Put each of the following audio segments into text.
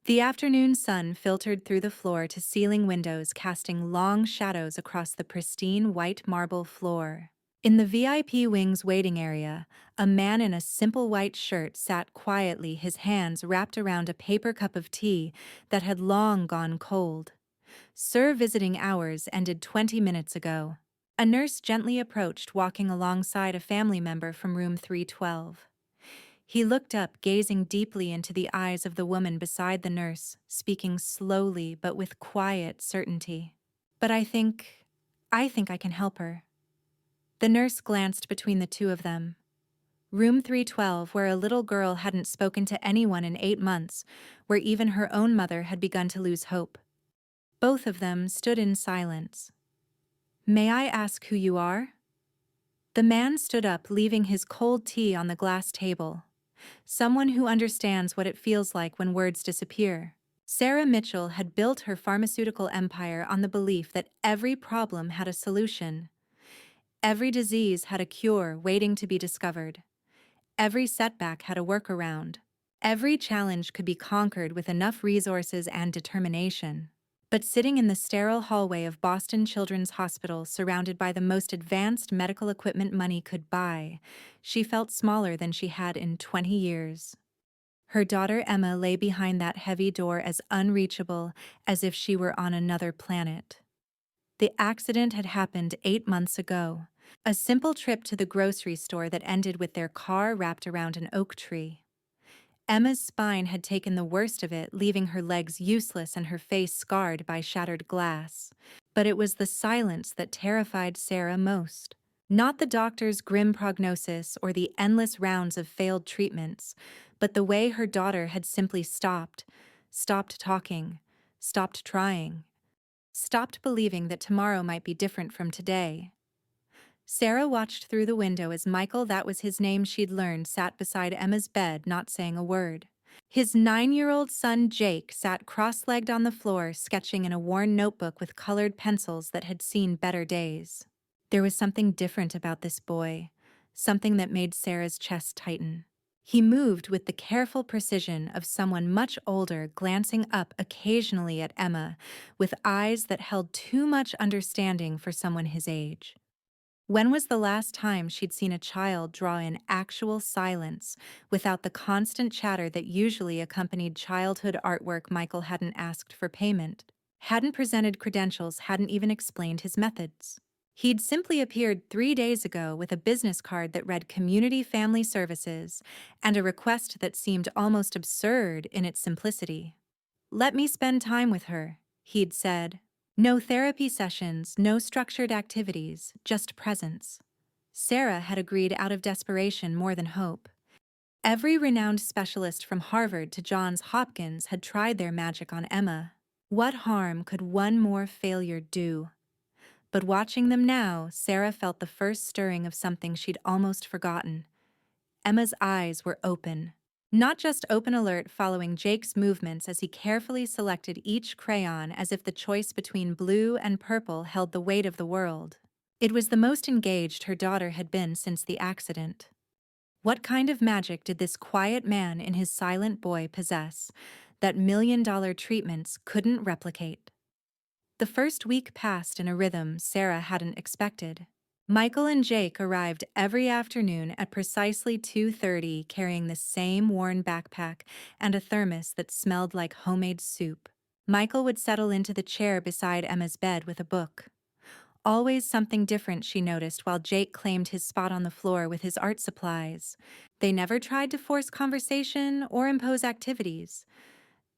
The afternoon sun filtered through the floor-to-ceiling windows, casting long shadows across the pristine white marble floor. In the VIP wing's waiting area, a man in a simple white shirt sat quietly, his hands wrapped around a paper cup of tea that had long gone cold. "Sir, visiting hours ended 20 minutes ago." A nurse gently approached, walking alongside a family member from room 312. He looked up, gazing deeply into the eyes of the woman beside the nurse, speaking slowly but with quiet certainty. "But I think I can help her." The nurse glanced between the two of them. Room 312, where a little girl hadn't spoken to anyone in 8 months, where even her own mother had begun to lose hope. Both of them stood in silence. "May I ask who you are?" The man stood up, leaving his cold tea on the glass table. "Someone who understands what it feels like when words disappear." Sarah Mitchell had built her pharmaceutical empire on the belief that every problem had a solution. Every disease had a cure waiting to be discovered. Every setback had a workaround. Every challenge could be conquered with enough resources and determination. But sitting in the sterile hallway of Boston Children's Hospital, surrounded by the most advanced medical equipment money could buy, she felt smaller than she had in 20 years. Her daughter Emma lay behind that heavy door, as unreachable as if she were on another planet. The accident had happened 8 months ago. A simple trip to the grocery store that ended with their car wrapped around an oak tree. Emma's spine had taken the worst of it, leaving her legs useless and her face scarred by shattered glass. But it was the silence that terrified Sarah most. Not the doctor's grim prognosis or the endless rounds of failed treatments, but the way her daughter had simply stopped talking, stopped trying, stopped believing that tomorrow might be different from today. Sarah watched through the window as Michael, that was his name she'd learned, sat beside Emma's bed, not saying a word. His 9-year-old son Jake sat cross-legged on the floor, sketching in a worn notebook with colored pencils that had seen better days. There was something different about this boy, something that made Sarah's chest tighten. He moved with the careful precision of someone much older, glancing up occasionally at Emma, with eyes that held too much understanding for someone his age. When was the last time she'd seen a child draw in actual silence, without the constant chatter that usually accompanied childhood artwork? Michael hadn't asked for payment, hadn't presented credentials, hadn't even explained his methods. He'd simply appeared 3 days ago with a business card that read Community Family Services and a request that seemed almost absurd in its simplicity. "Let me spend time with her," he'd said. No therapy sessions, no structured activities, just presence. Sarah had agreed out of desperation more than hope. Every renowned specialist from Harvard to Johns Hopkins had tried their magic on Emma. What harm could one more failure do? But watching them now, Sarah felt the first stirring of something she'd almost forgotten. Emma's eyes were open. Not just open alert, following Jake's movements as he carefully selected each crayon, as if the choice between blue and purple held the weight of the world. It was the most engaged her daughter had been since the accident. What kind of magic did this quiet man in his silent boy possess that million-dollar treatments couldn't replicate? The first week passed in a rhythm Sarah hadn't expected. Michael and Jake arrived every afternoon at precisely 2:30, carrying the same worn backpack and a thermos that smelled like homemade soup. Michael would settle into the chair beside Emma's bed with a book. Always something different, she noticed, while Jake claimed his spot on the floor with his art supplies. They never tried to force conversation or impose activities.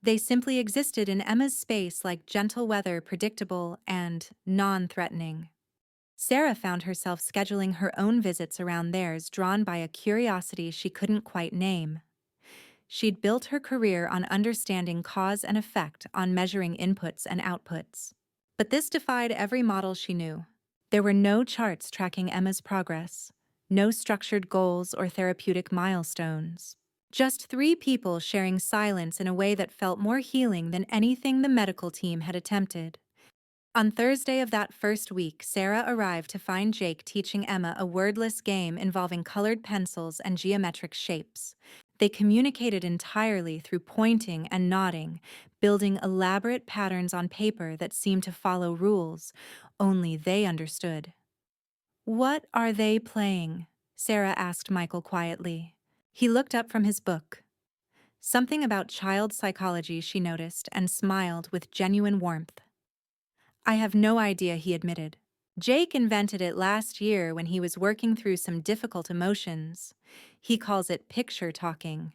They simply existed in Emma's space like gentle weather, predictable and non-threatening. Sarah found herself scheduling her own visits around theirs, drawn by a curiosity she couldn't quite name. She'd built her career on understanding cause and effect, on measuring inputs and outputs. But this defied every model she knew. There were no charts tracking Emma's progress, no structured goals or therapeutic milestones. Just 3 people sharing silence in a way that felt more healing than anything the medical team had attempted. On Thursday of that first week, Sarah arrived to find Jake teaching Emma a wordless game involving colored pencils and geometric shapes. They communicated entirely through pointing and nodding, building elaborate patterns on paper that seemed to follow rules only they understood. "What are they playing?" Sarah asked Michael quietly. He looked up from his book. Something about child psychology, she noticed, and smiled with genuine warmth. "I have no idea," he admitted. "Jake invented it last year when he was working through some difficult emotions. He calls it picture talking.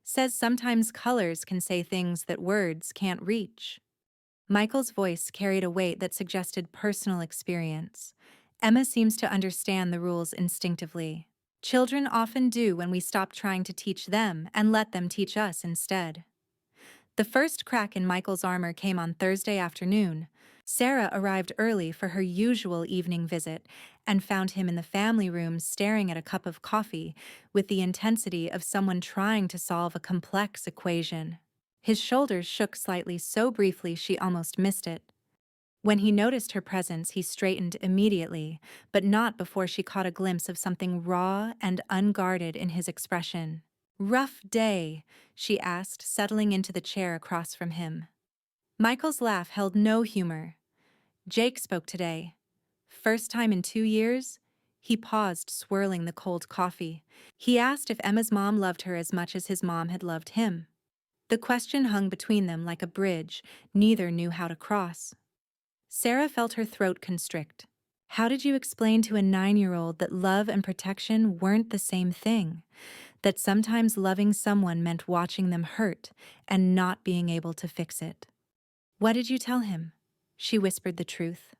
Says sometimes colors can say things that words can't reach." Michael's voice carried a weight that suggested personal experience. "Emma seems to understand the rules instinctively. Children often do when we stop trying to teach them and let them teach us instead." The first crack in Michael's armor came on Thursday afternoon. Sarah arrived early for her usual evening visit and found him in the family room staring at a cup of coffee with the intensity of someone trying to solve a complex equation. His shoulders shook slightly so briefly she almost missed it. When he noticed her presence, he straightened immediately, but not before she caught a glimpse of something raw and unguarded in his expression. "Rough day?" she asked, settling into the chair across from him. Michael's laugh held no humor. "Jake spoke today. First time in 2 years?" He paused, swirling the cold coffee. He asked if Emma's mom loved her as much as his mom had loved him. The question hung between them like a bridge neither knew how to cross. Sarah felt her throat constrict. How did you explain to a 9-year-old that love and protection weren't the same thing? That sometimes loving someone meant watching them hurt and not being able to fix it? "What did you tell him?" She whispered the truth.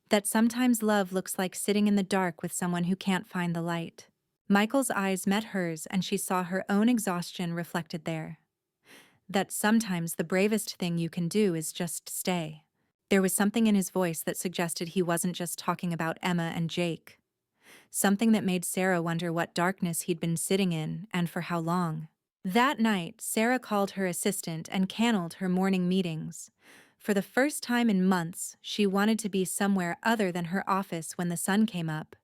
That sometimes love looks like sitting in the dark with someone who can't find the light. Michael's eyes met hers and she saw her own exhaustion reflected there. That sometimes the bravest thing you can do is just stay. There was something in his voice that suggested he wasn't just talking about Emma and Jake. Something that made Sarah wonder what darkness he'd been sitting in and for how long. That night, Sarah called her assistant and canceled her morning meetings. For the first time in months, she wanted to be somewhere other than her office when the sun came up.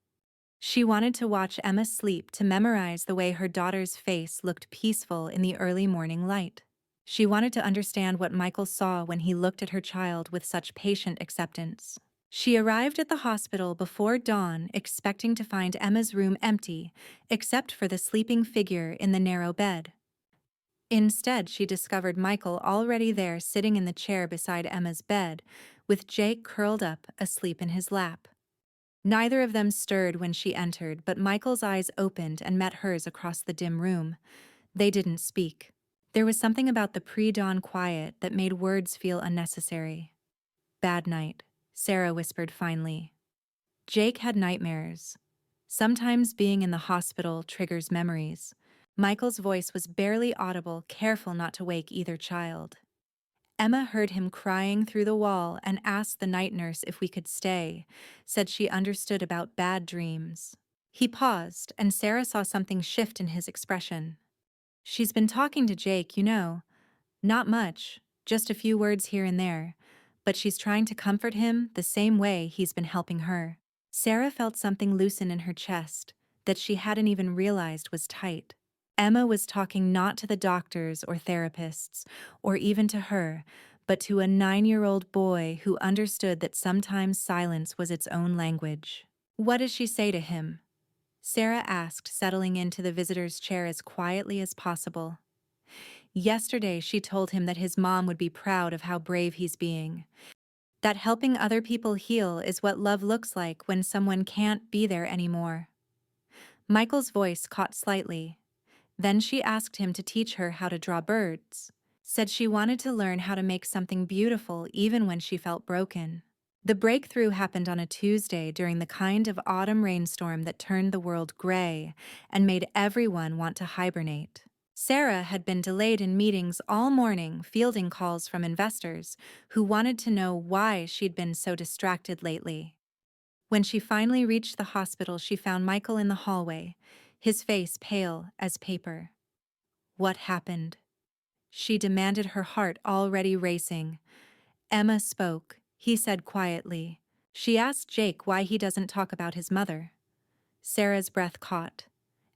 She wanted to watch Emma sleep, to memorize the way her daughter's face looked peaceful in the early morning light. She wanted to understand what Michael saw when he looked at her child with such patient acceptance. She arrived at the hospital before dawn, expecting to find Emma's room empty, except for the sleeping figure in the narrow bed. Instead, she discovered Michael already there, sitting in the chair beside Emma's bed, with Jake curled up, asleep in his lap. Neither of them stirred when she entered, but Michael's eyes opened and met hers across the dim room. They didn't speak. There was something about the pre-dawn quiet that made words feel unnecessary. "Bad night," Sarah whispered finally. Jake had nightmares. Sometimes being in the hospital triggers memories. Michael's voice was barely audible, careful not to wake either child. Emma heard him crying through the wall and asked the night nurse if we could stay, said she understood about bad dreams. He paused, and Sarah saw something shift in his expression. "She's been talking to Jake, you know. Not much, just a few words here and there, but she's trying to comfort him the same way he's been helping her." Sarah felt something loosen in her chest that she hadn't even realized was tight. Emma was talking not to the doctors or therapists, or even to her, but to a 9-year-old boy who understood that sometimes silence was its own language. "What does she say to him?" Sarah asked, settling into the visitor's chair as quietly as possible. "Yesterday she told him that his mom would be proud of how brave he's being. That helping other people heal is what love looks like when someone can't be there anymore." Michael's voice caught slightly. Then she asked him to teach her how to draw birds. Said she wanted to learn how to make something beautiful even when she felt broken. The breakthrough happened on a Tuesday during the kind of autumn rainstorm that turned the world gray and made everyone want to hibernate. Sarah had been delayed in meetings all morning, fielding calls from investors who wanted to know why she'd been so distracted lately. When she finally reached the hospital, she found Michael in the hallway, his face pale as paper. "What happened?" she demanded, her heart already racing. "Emma spoke," he said quietly. "She asked Jake why he doesn't talk about his mother." Sarah's breath caught.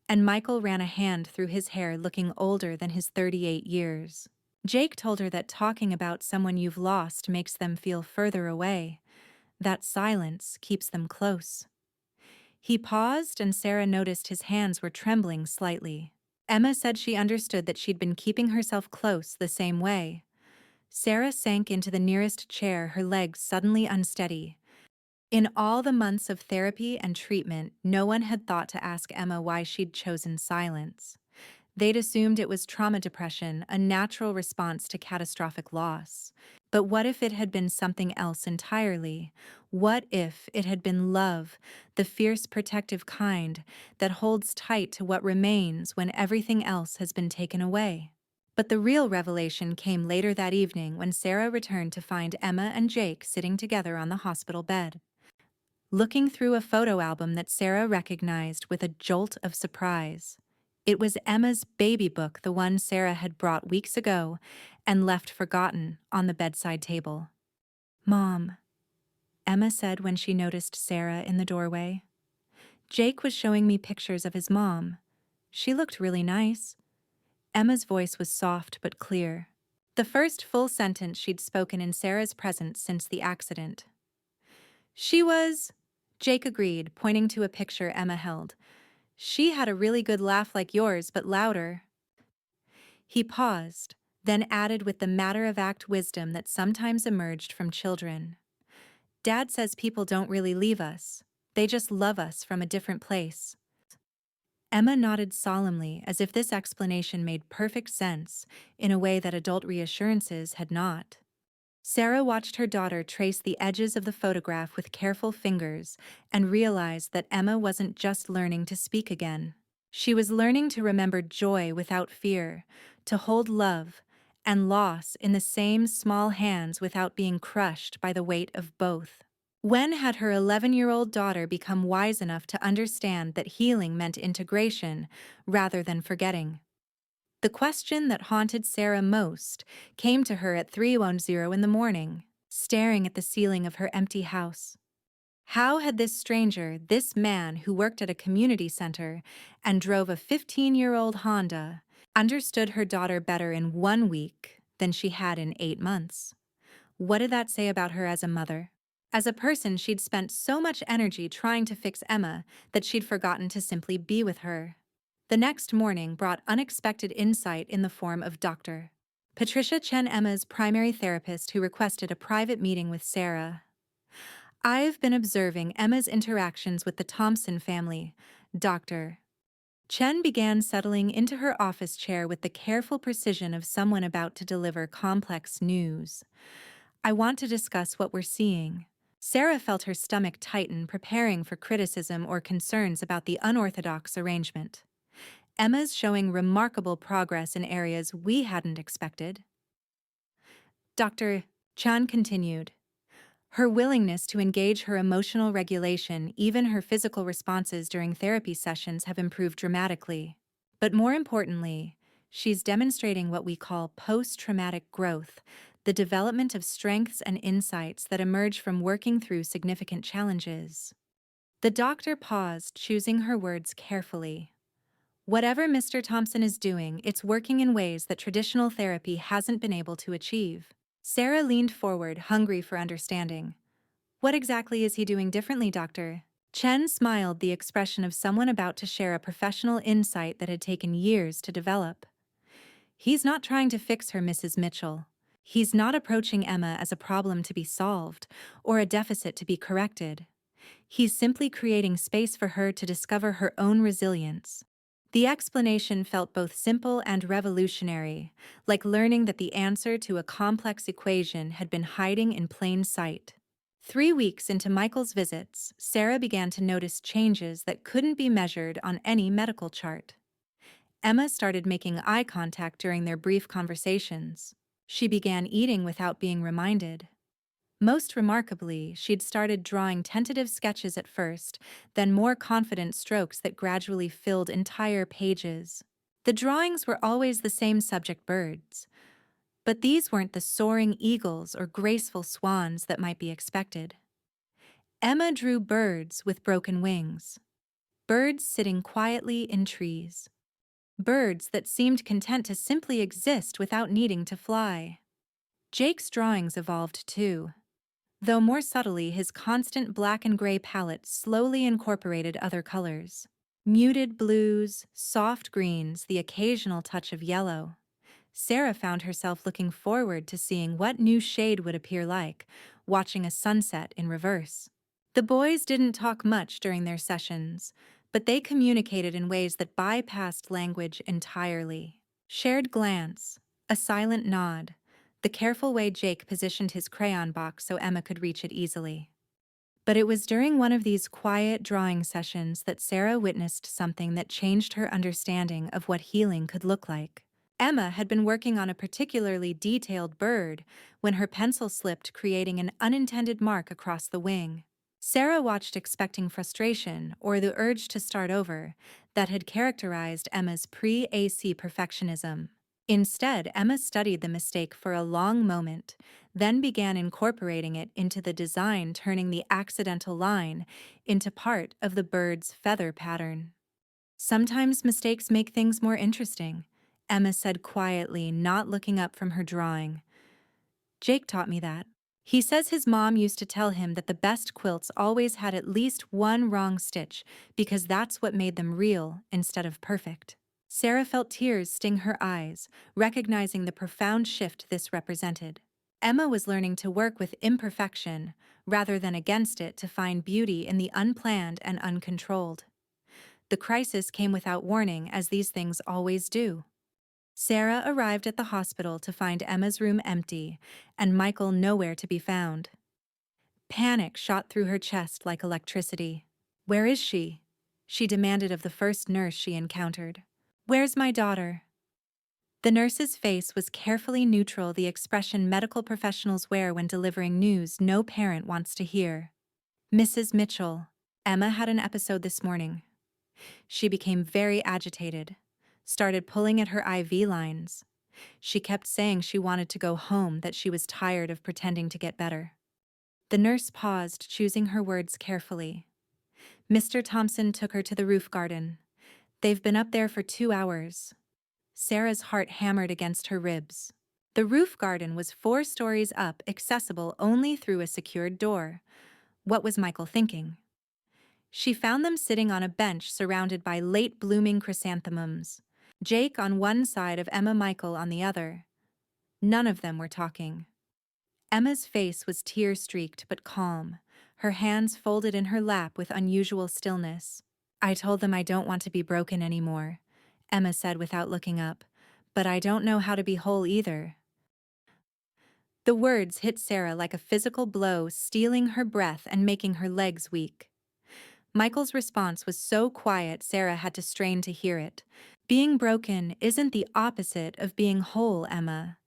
and Michael ran a hand through his hair, looking older than his 38 years. Jake told her that talking about someone you've lost makes them feel further away. That silence keeps them close. He paused, and Sarah noticed his hands were trembling slightly. Emma said she understood that she'd been keeping herself close the same way. Sarah sank into the nearest chair, her legs suddenly unsteady. In all the months of therapy and treatment, no one had thought to ask Emma why she'd chosen silence. They'd assumed it was trauma depression, a natural response to catastrophic loss. But what if it had been something else entirely? What if it had been love, the fierce protective kind that holds tight to what remains when everything else has been taken away? But the real revelation came later that evening when Sarah returned to find Emma and Jake sitting together on the hospital bed. Looking through a photo album that Sarah recognized with a jolt of surprise. It was Emma's baby book, the one Sarah had brought weeks ago and left forgotten on the bedside table. "Mom," Emma said when she noticed Sarah in the doorway. "Jake was showing me pictures of his mom. She looked really nice." Emma's voice was soft but clear. The first full sentence she'd spoken in Sarah's presence since the accident. "She was," Jake agreed, pointing to a picture Emma held. "She had a really good laugh like yours, but louder." He paused, then added with the matter-of-fact wisdom that sometimes emerged from children. "Dad says people don't really leave us. They just love us from a different place." Emma nodded solemnly, as if this explanation made perfect sense in a way that adult reassurances had not. Sarah watched her daughter trace the edges of the photograph with careful fingers and realized that Emma wasn't just learning to speak again. She was learning to remember joy without fear, to hold love and loss in the same small hands without being crushed by the weight of both. When had her 11-year-old daughter become wise enough to understand that healing meant integration rather than forgetting? The question that haunted Sarah most came to her at 3:10 in the morning, staring at the ceiling of her empty house. How had this stranger, this man who worked at a community center and drove a 15-year-old Honda, understood her daughter better in 1 week than she had in 8 months? What did that say about her as a mother? As a person, she'd spent so much energy trying to fix Emma that she'd forgotten to simply be with her. The next morning brought unexpected insight in the form of Dr. Patricia Chen, Emma's primary therapist, who requested a private meeting with Sarah. "I've been observing Emma's interactions with the Thompson family," Dr. Chen began, settling into her office chair with the careful precision of someone about to deliver complex news. "I want to discuss what we're seeing." Sarah felt her stomach tighten, preparing for criticism or concerns about the unorthodox arrangement. "Emma's showing remarkable progress in areas we hadn't expected," Dr. Chan continued. "Her willingness to engage, her emotional regulation, even her physical responses during therapy sessions have improved dramatically. But more importantly, she's demonstrating what we call post-traumatic growth, the development of strengths and insights that emerge from working through significant challenges." The doctor paused, choosing her words carefully. "Whatever Mr. Thompson is doing, it's working in ways that traditional therapy hasn't been able to achieve." Sarah leaned forward, hungry for understanding. "What exactly is he doing differently, Doctor?" Chen smiled, the expression of someone about to share a professional insight that had taken years to develop. "He's not trying to fix her, Mrs. Mitchell. He's not approaching Emma as a problem to be solved or a deficit to be corrected. He's simply creating space for her to discover her own resilience." The explanation felt both simple and revolutionary, like learning that the answer to a complex equation had been hiding in plain sight. 3 weeks into Michael's visits, Sarah began to notice changes that couldn't be measured on any medical chart. Emma started making eye contact during their brief conversations. She began eating without being reminded. Most remarkably, she'd started drawing tentative sketches at first, then more confident strokes that gradually filled entire pages. The drawings were always the same subject, birds, but these weren't the soaring eagles or graceful swans that might be expected. Emma drew birds with broken wings. birds sitting quietly in trees. Birds that seemed content to simply exist without needing to fly. Jake's drawings evolved too. Though more subtly, his constant black and gray palette slowly incorporated other colors. Muted blues, soft greens, the occasional touch of yellow. Sarah found herself looking forward to seeing what new shade would appear like, watching a sunset in reverse. The boys didn't talk much during their sessions, but they communicated in ways that bypassed language entirely. Shared glance, a silent nod, the careful way Jake positioned his crayon box so Emma could reach it easily. But it was during one of these quiet drawing sessions that Sarah witnessed something that changed her understanding of what healing could look like. Emma had been working on a particularly detailed bird when her pencil slipped, creating an unintended mark across the wing. Sarah watched, expecting frustration or the urge to start over that had characterized Emma's pre-AC perfectionism. Instead, Emma studied the mistake for a long moment, then began incorporating it into the design, turning the accidental line into part of the bird's feather pattern. "Sometimes mistakes make things more interesting," Emma said quietly, not looking up from her drawing. "Jake taught me that. He says his mom used to tell him that the best quilts always had at least one wrong stitch because that's what made them real instead of perfect." Sarah felt tears sting her eyes, recognizing the profound shift this represented. Emma was learning to work with imperfection rather than against it, to find beauty in the unplanned and uncontrolled. The crisis came without warning, as these things always do. Sarah arrived at the hospital to find Emma's room empty and Michael nowhere to be found. Panic shot through her chest like electricity. "Where is she?" she demanded of the first nurse she encountered. "Where's my daughter?" The nurse's face was carefully neutral, the expression medical professionals wear when delivering news no parent wants to hear. "Mrs. Mitchell, Emma had an episode this morning." She became very agitated, started pulling at her IV lines. She kept saying she wanted to go home, that she was tired of pretending to get better. The nurse paused, choosing her words carefully. "Mr. Thompson took her to the roof garden. They've been up there for 2 hours." Sarah's heart hammered against her ribs. The roof garden was 4 stories up, accessible only through a secured door. What was Michael thinking? She found them sitting on a bench surrounded by late-blooming chrysanthemums. Jake on one side of Emma, Michael on the other. None of them were talking. Emma's face was tear-streaked but calm, her hands folded in her lap with unusual stillness. "I told them I don't want to be broken anymore," Emma said without looking up, "but I don't know how to be whole either." The words hit Sarah like a physical blow, stealing her breath and making her legs weak. Michael's response was so quiet Sarah had to strain to hear it. "Being broken isn't the opposite of being whole, Emma.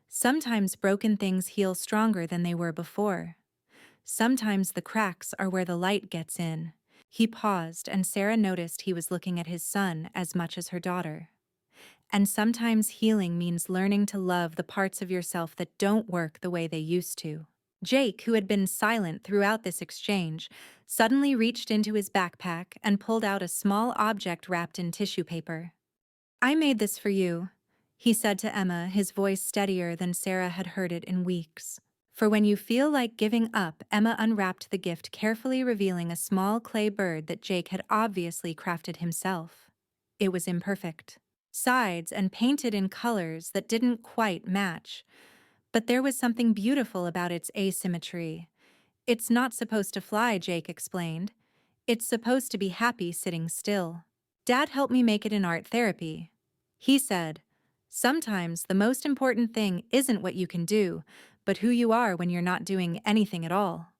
Sometimes broken things heal stronger than they were before. Sometimes the cracks are where the light gets in." He paused, and Sarah noticed he was looking at his son as much as her daughter. "And sometimes healing means learning to love the parts of yourself that don't work the way they used to." Jake, who had been silent throughout this exchange, suddenly reached into his backpack and pulled out a small object wrapped in tissue paper. "I made this for you," he said to Emma, his voice steadier than Sarah had heard it in weeks. "For when you feel like giving up." Emma unwrapped the gift, carefully revealing a small clay bird that Jake had obviously crafted himself. It was imperfect. Sides and painted in colors that didn't quite match. But there was something beautiful about its asymmetry. "It's not supposed to fly," Jake explained. "It's supposed to be happy sitting still. Dad helped me make it in art therapy." He said, "Sometimes the most important thing isn't what you can do, but who you are when you're not doing anything at all."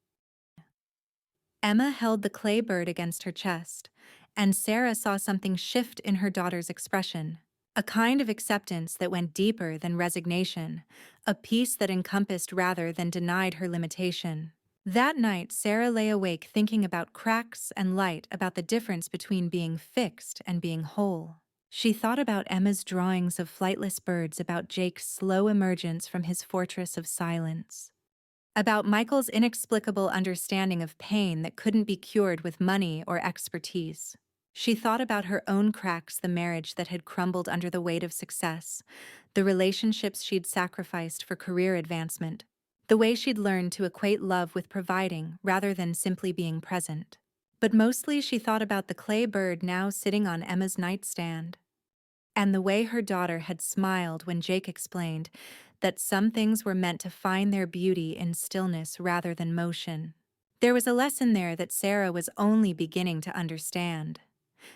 Emma held the clay bird against her chest, and Sarah saw something shift in her daughter's expression. A kind of acceptance that went deeper than resignation, a peace that encompassed rather than denied her limitation. That night, Sarah lay awake thinking about cracks and light, about the difference between being fixed and being whole. She thought about Emma's drawings of flightless birds, about Jake's slow emergence from his fortress of silence, about Michael's inexplicable understanding of pain that couldn't be cured with money or expertise. She thought about her own cracks, the marriage that had crumbled under the weight of success, the relationships she'd sacrificed for career advancement, the way she'd learned to equate love with providing rather than simply being present. But mostly she thought about the clay bird now sitting on Emma's nightstand, and the way her daughter had smiled when Jake explained that some things were meant to find their beauty in stillness rather than motion. There was a lesson there that Sarah was only beginning to understand.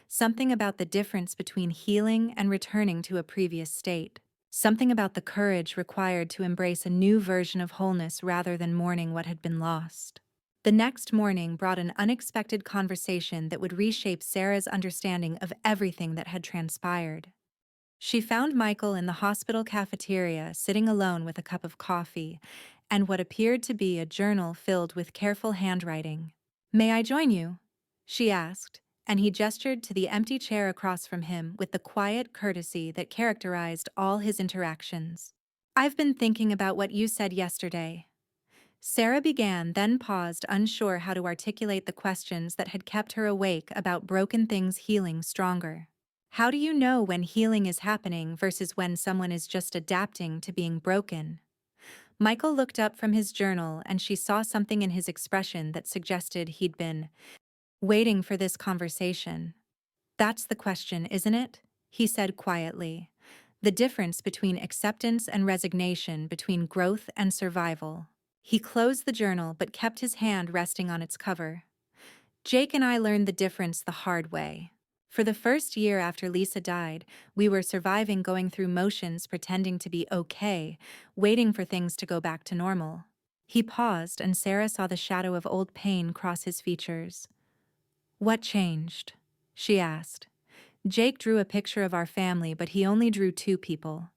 Something about the difference between healing and returning to a previous state. Something about the courage required to embrace a new version of wholeness rather than mourning what had been lost. The next morning brought an unexpected conversation that would reshape Sarah's understanding of everything that had transpired. She found Michael in the hospital cafeteria, sitting alone with a cup of coffee and what appeared to be a journal filled with careful handwriting. "May I join you?" she asked, and he gestured to the empty chair across from him with the quiet courtesy that characterized all his interactions. "I've been thinking about what you said yesterday." Sarah began, then paused, unsure how to articulate the questions that had kept her awake about broken things healing stronger. How do you know when healing is happening versus when someone is just adapting to being broken? Michael looked up from his journal and she saw something in his expression that suggested he'd been waiting for this conversation. "That's the question, isn't it?" he said quietly. "The difference between acceptance and resignation, between growth and survival." He closed the journal but kept his hand resting on its cover. "Jake and I learned the difference the hard way. For the first year after Lisa died, we were surviving, going through motions, pretending to be okay, waiting for things to go back to normal." He paused and Sarah saw the shadow of old pain cross his features. "What changed?" she asked. "Jake drew a picture of our family, but he only drew two people.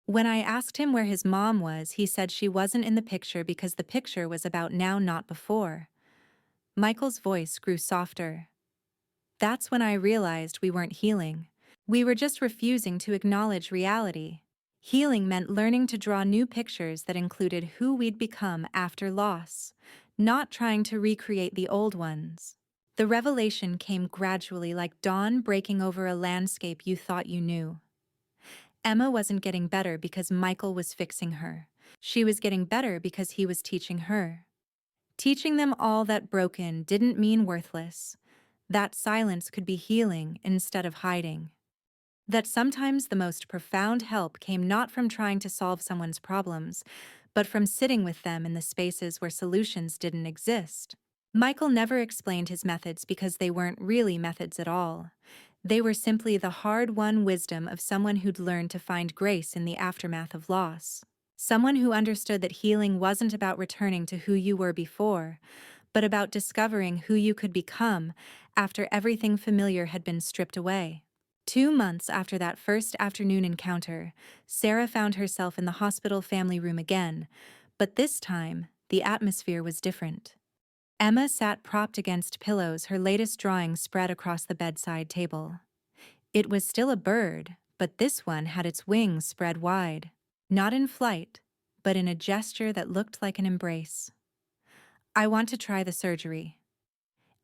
When I asked him where his mom was, he said she wasn't in the picture because the picture was about now, not before." Michael's voice grew softer. "That's when I realized we weren't healing. We were just refusing to acknowledge reality. Healing meant learning to draw new pictures that included who we'd become after loss, not trying to recreate the old ones." The revelation came gradually, like dawn breaking over a landscape you thought you knew. Emma wasn't getting better because Michael was fixing her. She was getting better because he was teaching her. Teaching them all that broken didn't mean worthless. That silence could be healing instead of hiding. That sometimes the most profound help came not from trying to solve someone's problems, but from sitting with them in the spaces where solutions didn't exist. Michael never explained his methods because they weren't really methods at all. They were simply the hard-won wisdom of someone who'd learned to find grace in the aftermath of loss. Someone who understood that healing wasn't about returning to who you were before, but about discovering who you could become after everything familiar had been stripped away. 2 months after that first afternoon encounter, Sarah found herself in the hospital family room again, but this time, the atmosphere was different. Emma sat propped against pillows, her latest drawing spread across the bedside table. It was still a bird, but this one had its wings spread wide. Not in flight, but in a gesture that looked like an embrace. "I want to try the surgery,"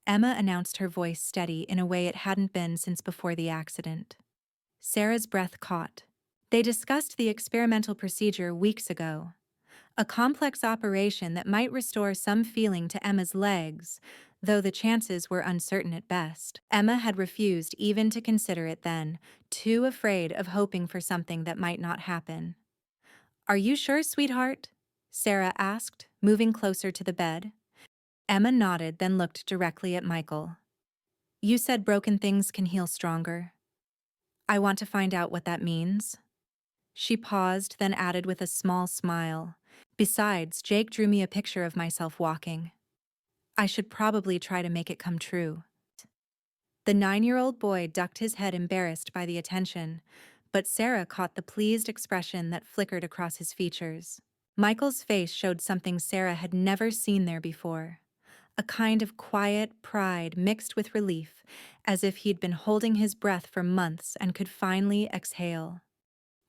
Emma announced, her voice steady in a way it hadn't been since before the accident. Sarah's breath caught. They discussed the experimental procedure weeks ago. A complex operation that might restore some feeling to Emma's legs, though the chances were uncertain at best. Emma had refused even to consider it then, too afraid of hoping for something that might not happen. "Are you sure, sweetheart?" Sarah asked, moving closer to the bed. Emma nodded, then looked directly at Michael. "You said broken things can heal stronger. I want to find out what that means." She paused, then added with a small smile. "Besides, Jake drew me a picture of myself walking. I should probably try to make it come true." The 9-year-old boy ducked his head, embarrassed by the attention, but Sarah caught the pleased expression that flickered across his features. Michael's face showed something Sarah had never seen there before. A kind of quiet pride mixed with relief, as if he'd been holding his breath for months and could finally exhale.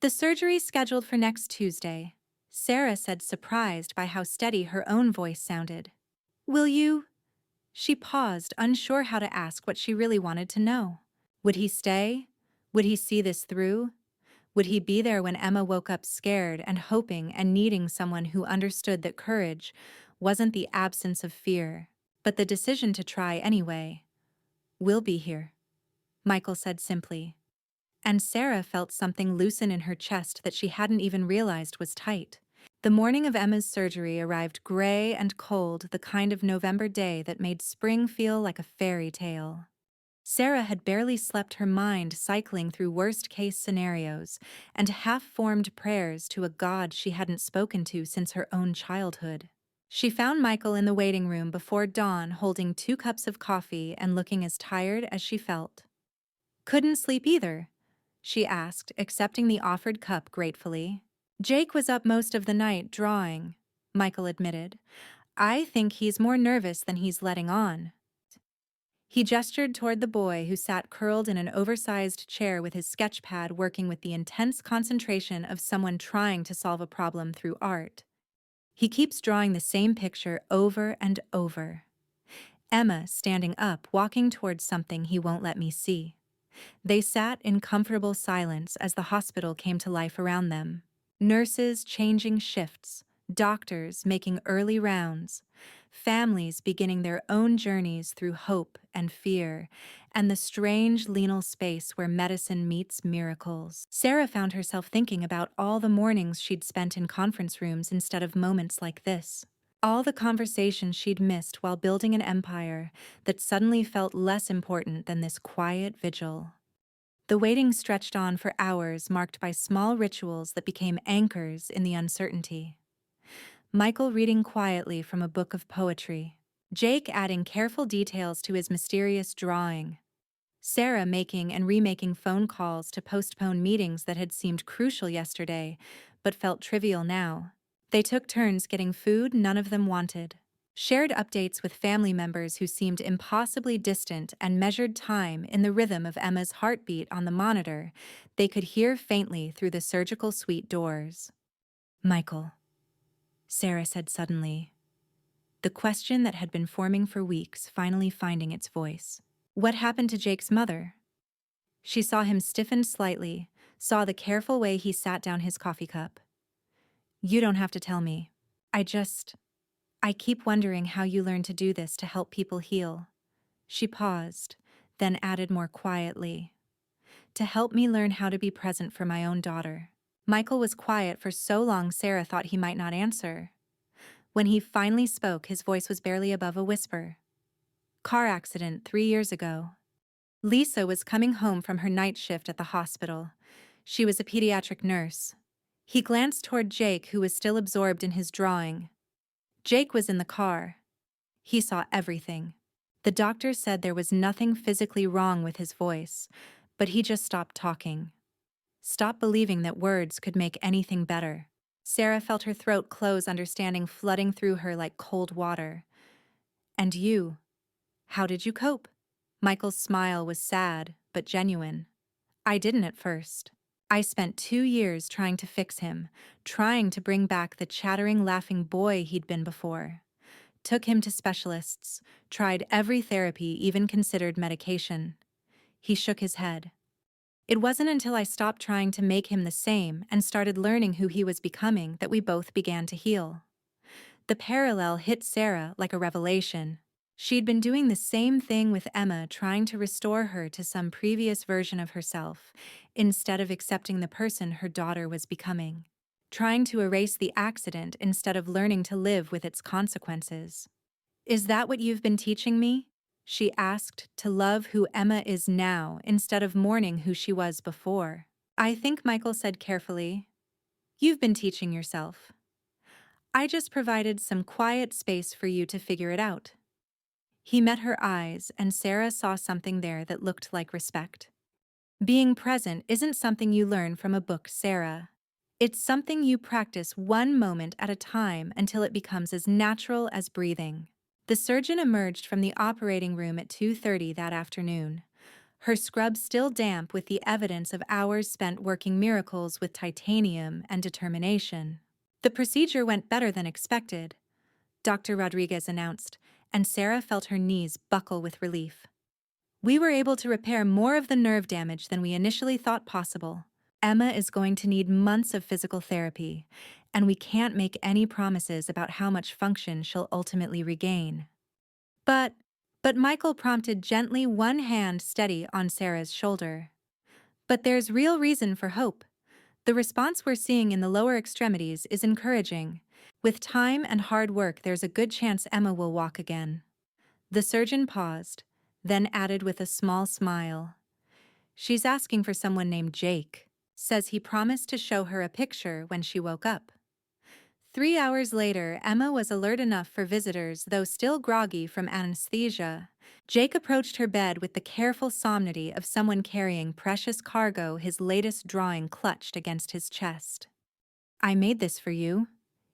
"The surgery's scheduled for next Tuesday," Sarah said, surprised by how steady her own voice sounded. "Will you?" She paused, unsure how to ask what she really wanted to know. Would he stay? Would he see this through? Would he be there when Emma woke up scared and hoping and needing someone who understood that courage wasn't the absence of fear, but the decision to try anyway? "We'll be here," Michael said simply. And Sarah felt something loosen in her chest that she hadn't even realized was tight. The morning of Emma's surgery arrived gray and cold, the kind of November day that made spring feel like a fairy tale. Sarah had barely slept, her mind cycling through worst-case scenarios and half-formed prayers to a God she hadn't spoken to since her own childhood. She found Michael in the waiting room before dawn, holding 2 cups of coffee and looking as tired as she felt. "Couldn't sleep either?" she asked, accepting the offered cup gratefully. "Jake was up most of the night drawing," Michael admitted. "I think he's more nervous than he's letting on." He gestured toward the boy who sat curled in an oversized chair with his sketch pad, working with the intense concentration of someone trying to solve a problem through art. "He keeps drawing the same picture over and over." Emma standing up, walking towards something he won't let me see. They sat in comfortable silence as the hospital came to life around them. Nurses changing shifts, doctors making early rounds, families beginning their own journeys through hope and fear, and the strange liminal space where medicine meets miracles. Sarah found herself thinking about all the mornings she'd spent in conference rooms instead of moments like this. All the conversations she'd missed while building an empire that suddenly felt less important than this quiet vigil. The waiting stretched on for hours, marked by small rituals that became anchors in the uncertainty. Michael reading quietly from a book of poetry. Jake adding careful details to his mysterious drawing. Sarah making and remaking phone calls to postpone meetings that had seemed crucial yesterday, but felt trivial now. They took turns getting food none of them wanted. Shared updates with family members who seemed impossibly distant, and measured time in the rhythm of Emma's heartbeat on the monitor they could hear faintly through the surgical suite doors. "Michael," Sarah said suddenly, the question that had been forming for weeks finally finding its voice. "What happened to Jake's mother?" She saw him stiffen slightly, saw the careful way he sat down his coffee cup. "You don't have to tell me. I keep wondering how you learned to do this to help people heal." She paused, then added more quietly, "To help me learn how to be present for my own daughter." Michael was quiet for so long Sarah thought he might not answer. When he finally spoke, his voice was barely above a whisper. "Car accident 3 years ago. Lisa was coming home from her night shift at the hospital. She was a pediatric nurse." He glanced toward Jake, who was still absorbed in his drawing. Jake was in the car. He saw everything. The doctor said there was nothing physically wrong with his voice, but he just stopped talking. Stopped believing that words could make anything better. Sarah felt her throat close, understanding flooding through her like cold water. "And you? How did you cope?" Michael's smile was sad, but genuine. "I didn't at first. I spent 2 years trying to fix him, trying to bring back the chattering, laughing boy he'd been before. Took him to specialists, tried every therapy, even considered medication." He shook his head. "It wasn't until I stopped trying to make him the same and started learning who he was becoming that we both began to heal." The parallel hit Sarah like a revelation. She'd been doing the same thing with Emma, trying to restore her to some previous version of herself, instead of accepting the person her daughter was becoming. Trying to erase the accident instead of learning to live with its consequences. "Is that what you've been teaching me?" she asked, "to love who Emma is now instead of mourning who she was before?" "I think," Michael said carefully, "you've been teaching yourself. I just provided some quiet space for you to figure it out." He met her eyes, and Sarah saw something there that looked like respect. "Being present isn't something you learn from a book, Sarah. It's something you practice one moment at a time until it becomes as natural as breathing." The surgeon emerged from the operating room at 2:30 that afternoon, her scrub still damp with the evidence of hours spent working miracles with titanium and determination. "The procedure went better than expected," Dr. Rodriguez announced, and Sarah felt her knees buckle with relief. We were able to repair more of the nerve damage than we initially thought possible. Emma is going to need months of physical therapy, and we can't make any promises about how much function she'll ultimately regain. But, but Michael prompted gently, one hand steady on Sarah's shoulder. But there's real reason for hope. The response we're seeing in the lower extremities is encouraging. With time and hard work, there's a good chance Emma will walk again. The surgeon paused, then added with a small smile. She's asking for someone named Jake. Says he promised to show her a picture when she woke up. 3 hours later, Emma was alert enough for visitors, though still groggy from anesthesia. Jake approached her bed with the careful solemnity of someone carrying precious cargo, his latest drawing clutched against his chest. "I made this for you,"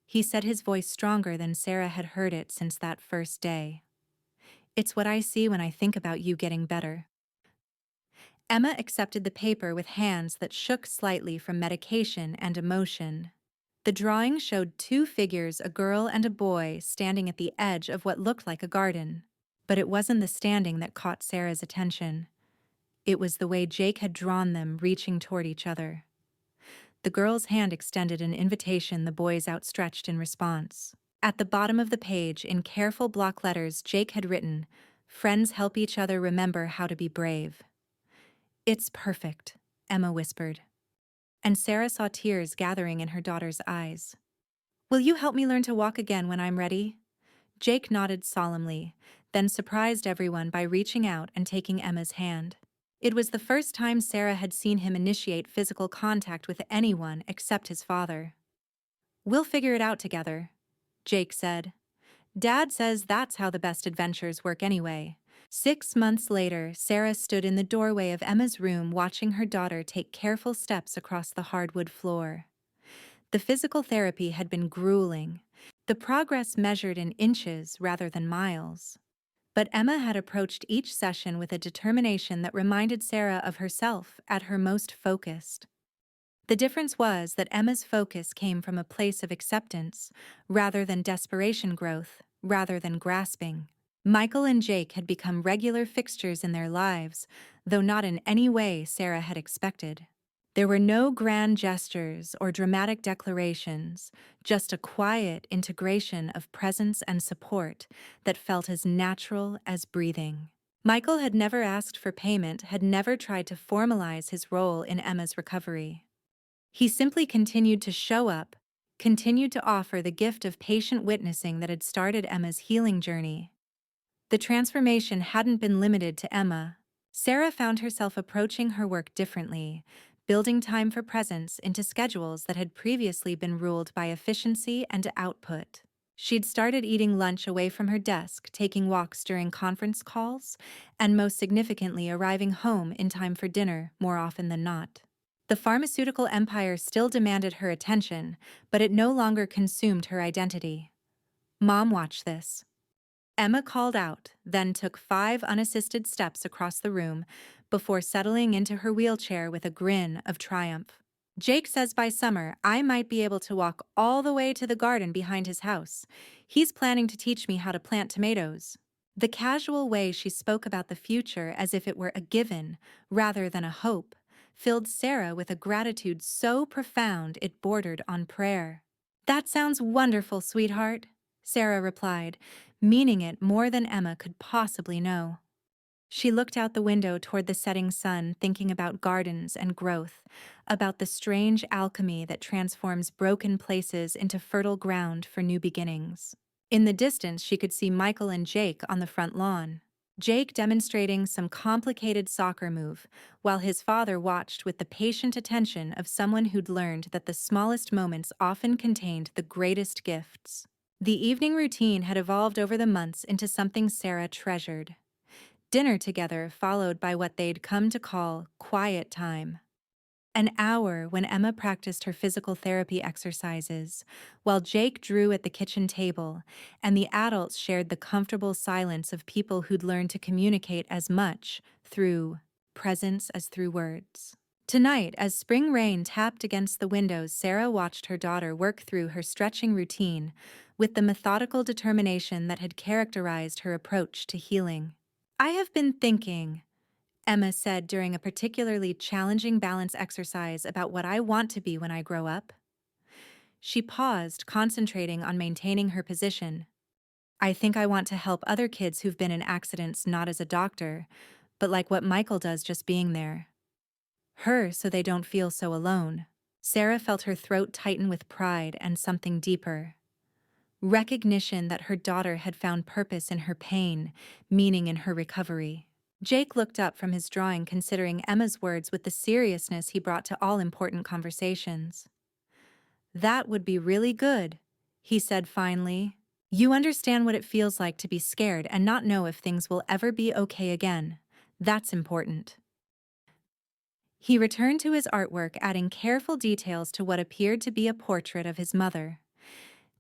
he said, his voice stronger than Sarah had heard it since that first day. "It's what I see when I think about you getting better." Emma accepted the paper with hands that shook slightly from medication and emotion. The drawing showed two figures, a girl and a boy, standing at the edge of what looked like a garden. But it wasn't the standing that caught Sarah's attention. It was the way Jake had drawn them, reaching toward each other. The girl's hand extended an invitation, the boy's outstretched in response. At the bottom of the page, in careful block letters, Jake had written, "Friends help each other, remember how to be brave." "It's perfect," Emma whispered. And Sarah saw tears gathering in her daughter's eyes. "Will you help me learn to walk again when I'm ready?" Jake nodded solemnly, then surprised everyone by reaching out and taking Emma's hand. It was the first time Sarah had seen him initiate physical contact with anyone except his father. "We'll figure it out together," Jake said. "Dad says that's how the best adventures work anyway." 6 months later, Sarah stood in the doorway of Emma's room, watching her daughter take careful steps across the hardwood floor. The physical therapy had been grueling, the progress measured in inches rather than miles. But Emma had approached each session with a determination that reminded Sarah of herself at her most focused. The difference was that Emma's focus came from a place of acceptance, rather than desperation, growth, rather than grasping. Michael and Jake had become regular fixtures in their lives, though not in any way Sarah had expected. There were no grand gestures or dramatic declarations, just a quiet integration of presence and support that felt as natural as breathing. Michael had never asked for payment, had never tried to formalize his role in Emma's recovery. He simply continued to show up, continued to offer the gift of patient witnessing that had started Emma's healing journey. The transformation hadn't been limited to Emma. Sarah found herself approaching her work differently, building time for presence into schedules that had previously been ruled by efficiency and output. She'd started eating lunch away from her desk, taking walks during conference calls, and most significantly, arriving home in time for dinner more often than not. The pharmaceutical empire still demanded her attention, but it no longer consumed her identity. "Mom, watch this," Emma called out, then took 5 unassisted steps across the room before settling into her wheelchair with a grin of triumph. "Jake says by summer I might be able to walk all the way to the garden behind his house. He's planning to teach me how to plant tomatoes." The casual way she spoke about the future as if it were a given rather than a hope filled Sarah with a gratitude so profound it bordered on prayer. "That sounds wonderful, sweetheart," Sarah replied, meaning it more than Emma could possibly know. She looked out the window toward the setting sun, thinking about gardens and growth, about the strange alchemy that transforms broken places into fertile ground for new beginnings. In the distance, she could see Michael and Jake on the front lawn. Jake demonstrating some complicated soccer move, while his father watched with the patient attention of someone who'd learned that the smallest moments often contained the greatest gifts. The evening routine had evolved over the months into something Sarah treasured. Dinner together, followed by what they'd come to call quiet time. An hour when Emma practiced her physical therapy exercises, while Jake drew at the kitchen table, and the adults shared the comfortable silence of people who'd learned to communicate as much through presence as through words. Tonight, as spring rain tapped against the windows, Sarah watched her daughter work through her stretching routine with the methodical determination that had characterized her approach to healing. "I have been thinking," Emma said during a particularly challenging balance exercise about what I want to be when I grow up. She paused, concentrating on maintaining her position. I think I want to help other kids who've been in accidents, not as a doctor, but like what Michael does, just being there. Her, so they don't feel so alone. Sarah felt her throat tighten with pride and something deeper. Recognition that her daughter had found purpose in her pain, meaning in her recovery. Jake looked up from his drawing, considering Emma's words with the seriousness he brought to all important conversations. That would be really good, he said finally. You understand what it feels like to be scared and not know if things will ever be okay again. That's important. He returned to his artwork, adding careful details to what appeared to be a portrait of his mother.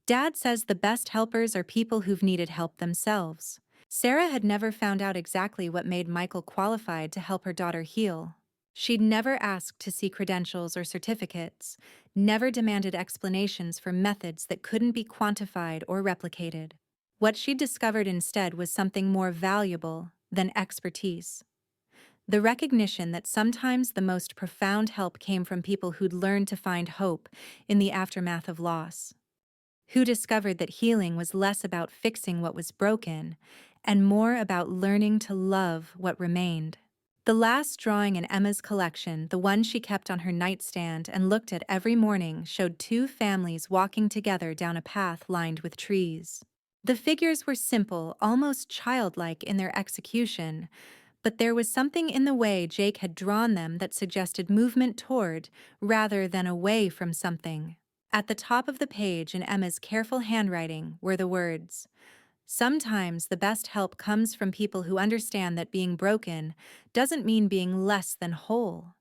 Dad says the best helpers are people who've needed help themselves. Sarah had never found out exactly what made Michael qualified to help her daughter heal. She'd never asked to see credentials or certificates, never demanded explanations for methods that couldn't be quantified or replicated. What she'd discovered instead was something more valuable than expertise. The recognition that sometimes the most profound help came from people who'd learned to find hope in the aftermath of loss. Who discovered that healing was less about fixing what was broken and more about learning to love what remained. The last drawing in Emma's collection, the one she kept on her nightstand and looked at every morning, showed two families walking together down a path lined with trees. The figures were simple, almost childlike in their execution, but there was something in the way Jake had drawn them that suggested movement toward, rather than away from something. At the top of the page in Emma's careful handwriting were the words, "Sometimes the best help comes from people who understand that being broken doesn't mean being less than whole."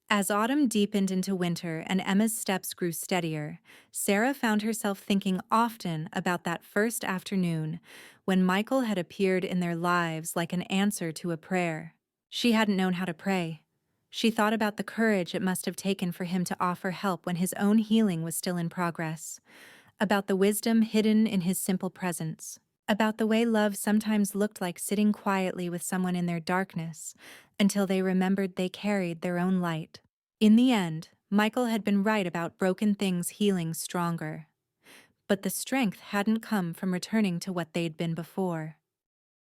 As autumn deepened into winter and Emma's steps grew steadier, Sarah found herself thinking often about that first afternoon when Michael had appeared in their lives like an answer to a prayer. She hadn't known how to pray. She thought about the courage it must have taken for him to offer help when his own healing was still in progress, about the wisdom hidden in his simple presence, about the way love sometimes looked like sitting quietly with someone in their darkness until they remembered they carried their own light. In the end, Michael had been right about broken things healing stronger. But the strength hadn't come from returning to what they'd been before.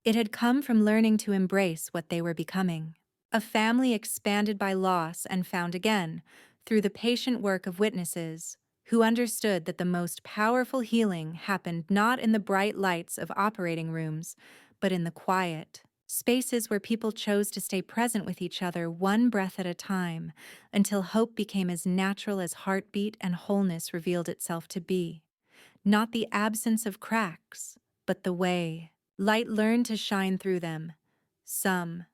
It had come from learning to embrace what they were becoming. A family expanded by loss and found again, through the patient work of witnesses, who understood that the most powerful healing happened not in the bright lights of operating rooms, but in the quiet spaces where people chose to stay present with each other one breath at a time until hope became as natural as heartbeat and wholeness revealed itself to be. Not the absence of cracks, but the way light learned to shine through them. Some